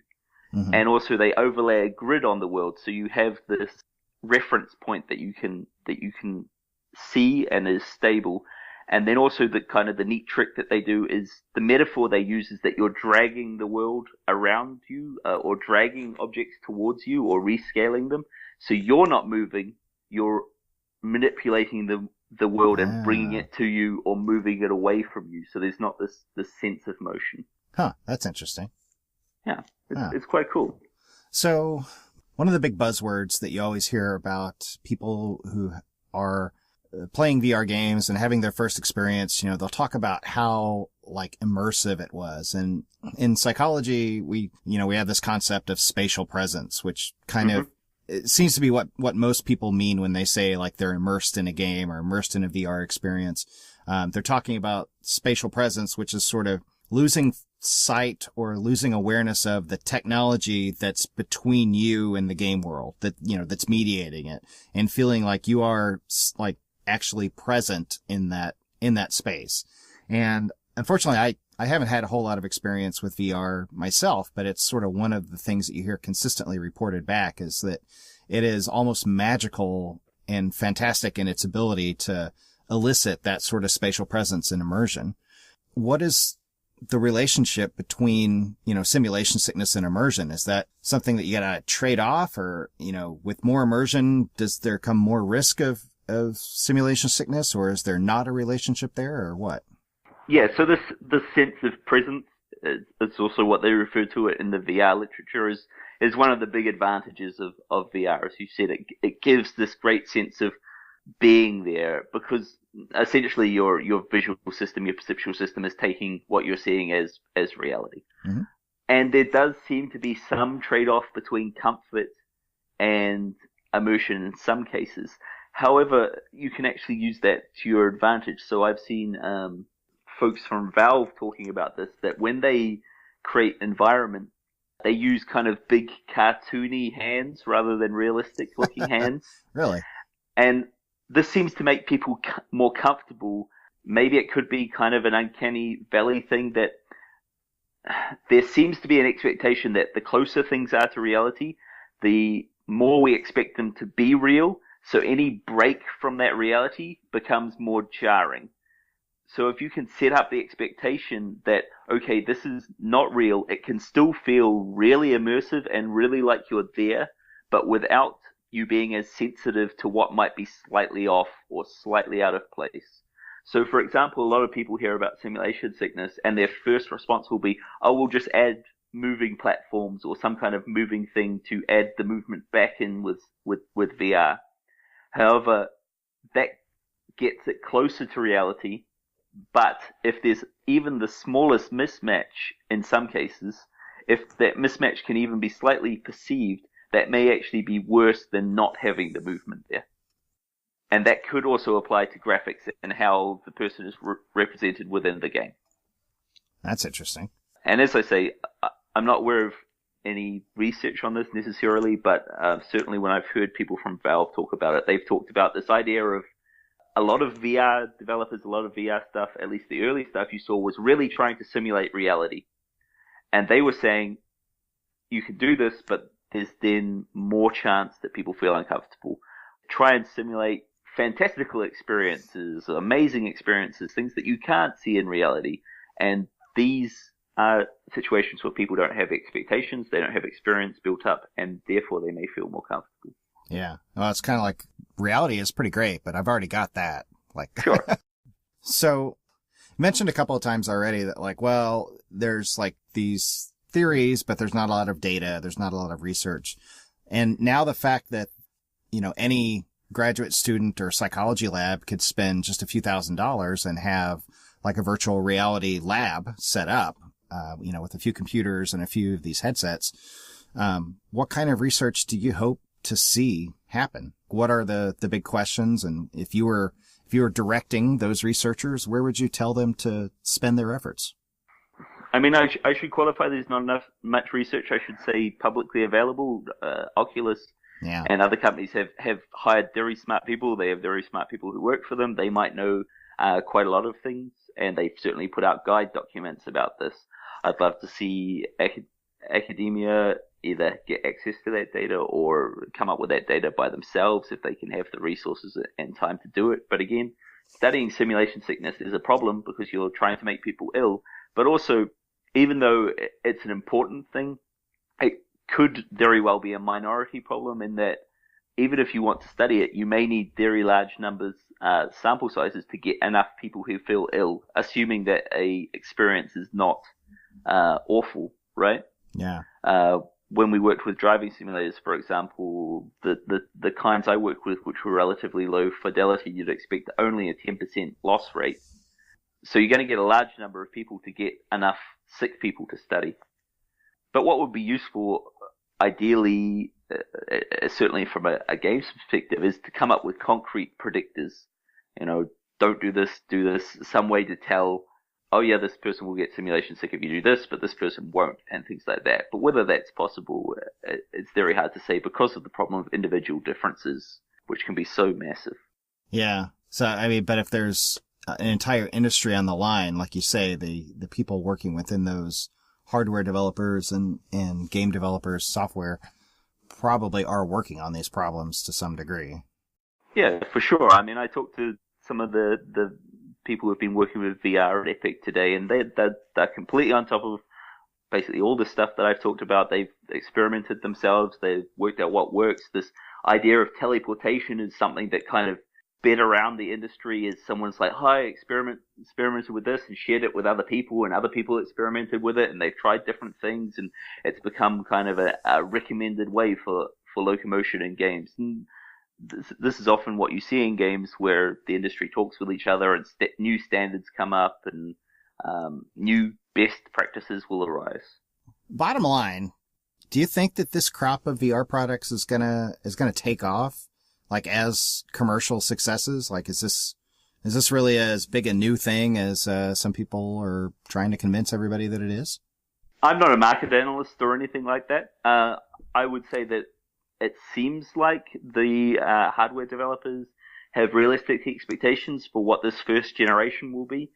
Speaker 2: Mm-hmm. And also they overlay a grid on the world, so you have this reference point that you can see and is stable. And then also the neat trick that they do is the metaphor they use is that you're dragging the world around you, or dragging objects towards you, or rescaling them. So you're not moving, you're manipulating the world and bringing it to you or moving it away from you. So there's not this sense of motion.
Speaker 1: Huh, that's interesting.
Speaker 2: Yeah, it's quite cool.
Speaker 1: So one of the big buzzwords that you always hear about people who are playing VR games and having their first experience, they'll talk about how like immersive it was. And in psychology, we have this concept of spatial presence, which kind of, it seems to be what most people mean when they say like they're immersed in a game or immersed in a VR experience. They're talking about spatial presence, which is sort of losing sight or losing awareness of the technology that's between you and the game world, that's mediating it, and feeling like you are like actually present in that space. And unfortunately, I haven't had a whole lot of experience with VR myself, but it's sort of one of the things that you hear consistently reported back is that it is almost magical and fantastic in its ability to elicit that sort of spatial presence and immersion. What is the relationship between, simulation sickness and immersion? Is that something that you gotta trade off, or, with more immersion, does there come more risk of simulation sickness, or is there not a relationship there, or what?
Speaker 2: Yeah, so this sense of presence, it's also what they refer to it in the VR literature, is one of the big advantages of VR. As you said, it gives this great sense of being there, because essentially your visual system, your perceptual system is taking what you're seeing as reality. Mm-hmm. And there does seem to be some trade-off between comfort and immersion in some cases. However, you can actually use that to your advantage. So I've seen folks from Valve talking about this, that when they create environment They use kind of big cartoony hands rather than realistic looking hands.
Speaker 1: Really?
Speaker 2: And this seems to make people more comfortable. Maybe it could be kind of an uncanny valley thing that there seems to be an expectation that the closer things are to reality, the more we expect them to be real. So any break from that reality becomes more jarring. So if you can set up the expectation that, okay, this is not real, it can still feel really immersive and really like you're there, but without you being as sensitive to what might be slightly off or slightly out of place. So, for example, a lot of people hear about simulation sickness and their first response will be, oh, we'll just add moving platforms or some kind of moving thing to add the movement back in with VR. However, that gets it closer to reality, but if there's even the smallest mismatch in some cases, if that mismatch can even be slightly perceived, that may actually be worse than not having the movement there. And that could also apply to graphics and how the person is represented within the game.
Speaker 1: That's interesting.
Speaker 2: And as I say, I'm not aware of any research on this necessarily, but certainly when I've heard people from Valve talk about it, they've talked about this idea of a lot of VR developers, a lot of VR stuff, at least the early stuff you saw, was really trying to simulate reality. And they were saying, you can do this, but there's then more chance that people feel uncomfortable. Try and simulate fantastical experiences, amazing experiences, things that you can't see in reality. And these are situations where people don't have expectations, they don't have experience built up, and therefore they may feel more comfortable.
Speaker 1: Yeah. Well, it's kind of like reality is pretty great, but I've already got that. Like,
Speaker 2: sure.
Speaker 1: So, you mentioned a couple of times already that, like, well, there's like these theories, but there's not a lot of data. There's not a lot of research. And now the fact that, any graduate student or psychology lab could spend just a few $1,000s and have like a virtual reality lab set up, with a few computers and a few of these headsets. What kind of research do you hope to see happen? What are the big questions? And if you were directing those researchers, where would you tell them to spend their efforts?
Speaker 2: I mean, I should qualify there's not much research, I should say, publicly available. Oculus and other companies have hired very smart people. They have very smart people who work for them. They might know quite a lot of things, and they've certainly put out guide documents about this. I'd love to see academia either get access to that data or come up with that data by themselves if they can have the resources and time to do it. But again, studying simulation sickness is a problem because you're trying to make people ill, but also, even though it's an important thing, it could very well be a minority problem in that even if you want to study it, you may need very large numbers, sample sizes to get enough people who feel ill, assuming that a experience is not awful, right?
Speaker 1: Yeah.
Speaker 2: When we worked with driving simulators, for example, the kinds I worked with, which were relatively low fidelity, you'd expect only a 10% loss rate. So you're going to get a large number of people to get enough sick people to study. But what would be useful, ideally, certainly from a games perspective, is to come up with concrete predictors. Don't do this, some way to tell, oh yeah, this person will get simulation sick if you do this, but this person won't, and things like that. But whether that's possible, it's very hard to say because of the problem of individual differences, which can be so massive.
Speaker 1: Yeah. So, I mean, but if there's an entire industry on the line, like you say, the people working within those hardware developers and game developers, software, probably are working on these problems to some degree.
Speaker 2: Yeah, for sure. I mean, I talked to some of the people who've been working with VR at Epic today, and they're completely on top of basically all the stuff that I've talked about. They've experimented themselves. They've worked out what works. This idea of teleportation is something that kind of bit around the industry as someone's like, hi, experimented with this and shared it with other people, and other people experimented with it, and they've tried different things, and it's become kind of a recommended way for locomotion in games. And this is often what you see in games where the industry talks with each other and new standards come up and new best practices will arise. Bottom
Speaker 1: line, do you think that this crop of VR products is gonna take off, like as commercial successes? Like, is this really as big a new thing as some people are trying to convince everybody that it is?
Speaker 2: I'm not a market analyst or anything like that. I would say that it seems like the hardware developers have realistic expectations for what this first generation will be.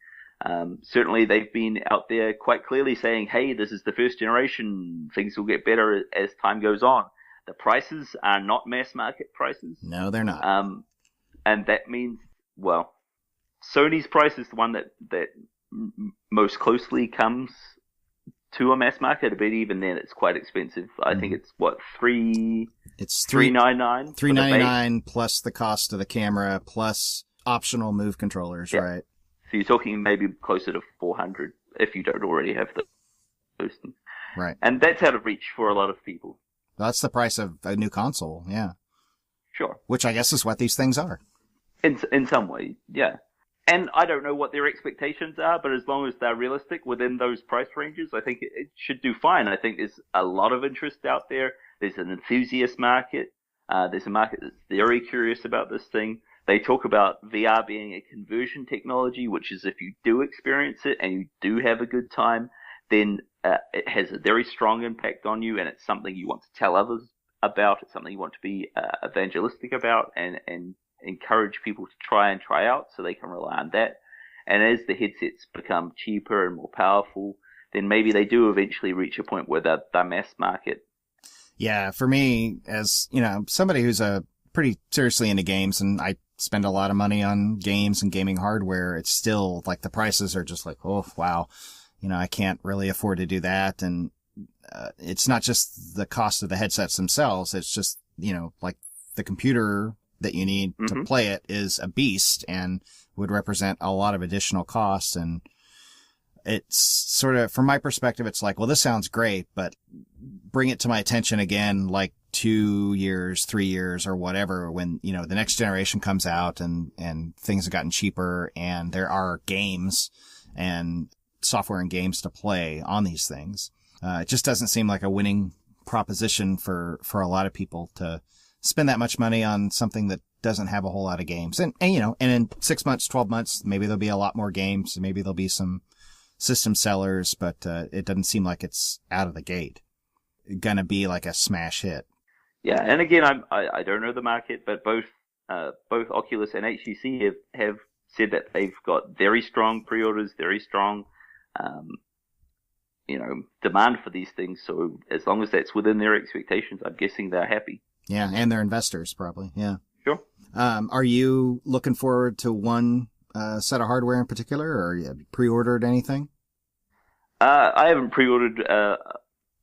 Speaker 2: Certainly, they've been out there quite clearly saying, "Hey, this is the first generation. Things will get better as time goes on." The prices are not mass market prices.
Speaker 1: No, they're not.
Speaker 2: And that means, well, Sony's price is the one that most closely comes to a mass market, but even then, it's quite expensive. I think it's what
Speaker 1: It's
Speaker 2: $399.
Speaker 1: $399 plus the cost of the camera plus optional Move controllers, right?
Speaker 2: So you're talking maybe closer to $400 if you don't already have those things.
Speaker 1: Right.
Speaker 2: And that's out of reach for a lot of people.
Speaker 1: That's the price of a new console, yeah.
Speaker 2: Sure.
Speaker 1: Which I guess is what these things are.
Speaker 2: In some way, yeah. And I don't know what their expectations are, but as long as they're realistic within those price ranges, I think it should do fine. I think there's a lot of interest out there. There's an enthusiast market. There's a market that's very curious about this thing. They talk about VR being a conversion technology, which is if you do experience it and you do have a good time, then it has a very strong impact on you, and it's something you want to tell others about. It's something you want to be evangelistic about and encourage people to try and try out so they can rely on that. And as the headsets become cheaper and more powerful, then maybe they do eventually reach a point where they're mass market.
Speaker 1: Yeah, for me, as, somebody who's pretty seriously into games, and I spend a lot of money on games and gaming hardware, it's still like the prices are just like, oh, wow, I can't really afford to do that. And it's not just the cost of the headsets themselves. It's just, like the computer that you need to play it is a beast and would represent a lot of additional costs. And it's sort of, from my perspective, it's like, well, this sounds great, but bring it to my attention again, like 2 years, 3 years or whatever, when, the next generation comes out and things have gotten cheaper and there are games and software and games to play on these things. It just doesn't seem like a winning proposition for a lot of people to spend that much money on something that doesn't have a whole lot of games. And in 6 months, 12 months, maybe there'll be a lot more games. Maybe there'll be some system sellers, but it doesn't seem like it's out of the gate gonna be like a smash hit.
Speaker 2: Yeah, and again, I don't know the market, but both Oculus and HTC have said that they've got very strong pre-orders, very strong, demand for these things. So as long as that's within their expectations, I'm guessing they're happy.
Speaker 1: Yeah, and they're investors probably. Yeah.
Speaker 2: Sure.
Speaker 1: Are you looking forward to one set of hardware in particular, or have you pre-ordered anything?
Speaker 2: I haven't pre-ordered,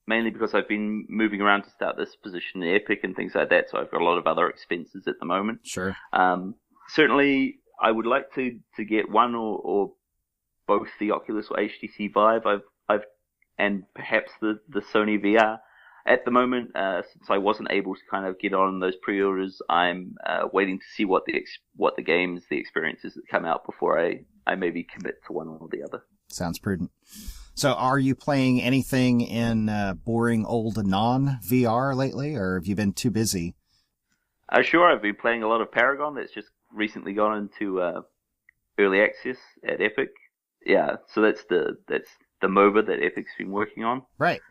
Speaker 2: mainly because I've been moving around to start this position in Epic and things like that, so I've got a lot of other expenses at the moment.
Speaker 1: Sure.
Speaker 2: Certainly, I would like to get one or both the Oculus or HTC Vive. I've and perhaps the Sony VR. At the moment, since I wasn't able to kind of get on those pre-orders, I'm waiting to see what the games, the experiences that come out before I maybe commit to one or the other.
Speaker 1: Sounds prudent. So are you playing anything in boring old non-VR lately, or have you been too busy?
Speaker 2: Sure, I've been playing a lot of Paragon. That's just recently gone into early access at Epic. Yeah, so that's the MOBA that Epic's been working on.
Speaker 1: Right.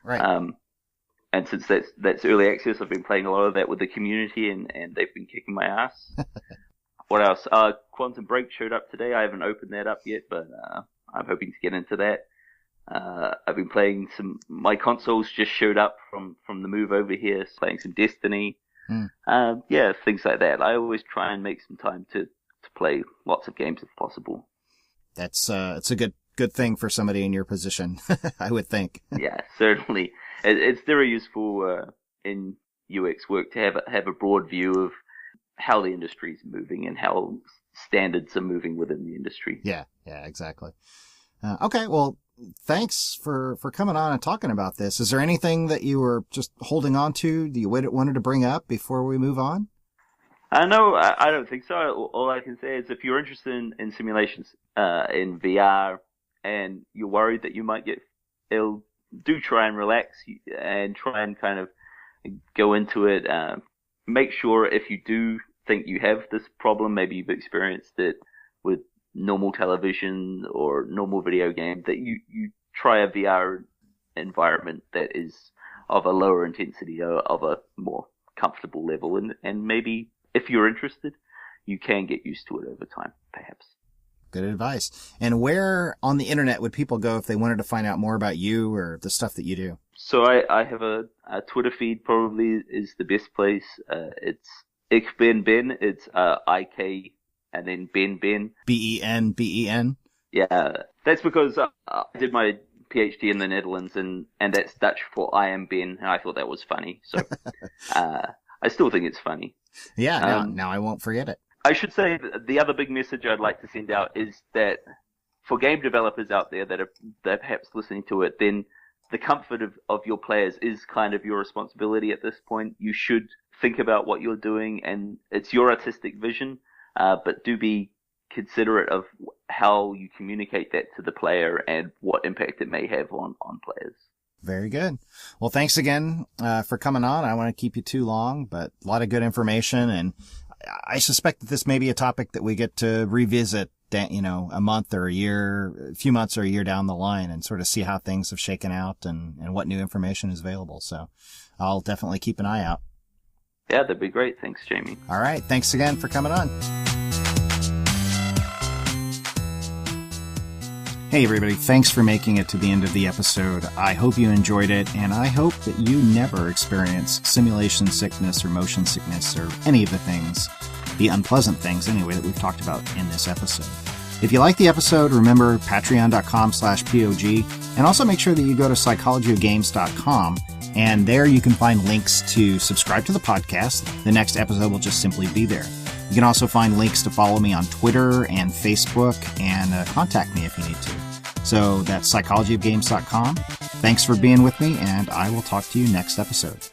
Speaker 2: And since that's early access, I've been playing a lot of that with the community, and they've been kicking my ass. What else? Quantum Break showed up today. I haven't opened that up yet, but I'm hoping to get into that. I've been playing my consoles just showed up from the move over here, playing some Destiny. Yeah, things like that. I always try and make some time to play lots of games if possible.
Speaker 1: It's a good thing for somebody in your position, I would think.
Speaker 2: Yeah, certainly. It's very useful in UX work to have a broad view of how the industry is moving and how standards are moving within the industry.
Speaker 1: Yeah, exactly. Okay, well, thanks for coming on and talking about this. Is there anything that you were just holding on to that you wanted to bring up before we move on?
Speaker 2: No, I don't think so. All I can say is if you're interested in simulations in VR and you're worried that you might get ill, do try and relax and try and kind of go into it. Make sure if you do think you have this problem, maybe you've experienced it with normal television or normal video game, that you try a VR environment that is of a lower intensity or of a more comfortable level. And maybe if you're interested, you can get used to it over time, perhaps.
Speaker 1: Good advice. And where on the internet would people go if they wanted to find out more about you or the stuff that you do?
Speaker 2: So I have a Twitter feed, probably is the best place. It's Ik Ben Ben. It's IK and then Ben Ben.
Speaker 1: Ben.
Speaker 2: Yeah, that's because I did my PhD in the Netherlands, and that's Dutch for I am Ben, and I thought that was funny. So I still think it's funny.
Speaker 1: Yeah, now I won't forget it.
Speaker 2: I should say the other big message I'd like to send out is that for game developers out there that are perhaps listening to it, then the comfort of your players is kind of your responsibility at this point. You should think about what you're doing, and it's your artistic vision, but do be considerate of how you communicate that to the player and what impact it may have on players.
Speaker 1: Very good. Well, thanks again for coming on. I don't want to keep you too long, but a lot of good information, and I suspect that this may be a topic that we get to revisit, a month or a few months or a year down the line and sort of see how things have shaken out and what new information is available. So I'll definitely keep an eye out.
Speaker 2: Yeah, that'd be great. Thanks, Jamie.
Speaker 1: All right. Thanks again for coming on. Hey, everybody. Thanks for making it to the end of the episode. I hope you enjoyed it, and I hope that you never experience simulation sickness or motion sickness or any of the things, the unpleasant things anyway, that we've talked about in this episode. If you like the episode, remember patreon.com/POG, and also make sure that you go to psychologyofgames.com, and there you can find links to subscribe to the podcast. The next episode will just simply be there. You can also find links to follow me on Twitter and Facebook and contact me if you need to. So that's psychologyofgames.com. Thanks for being with me, and I will talk to you next episode.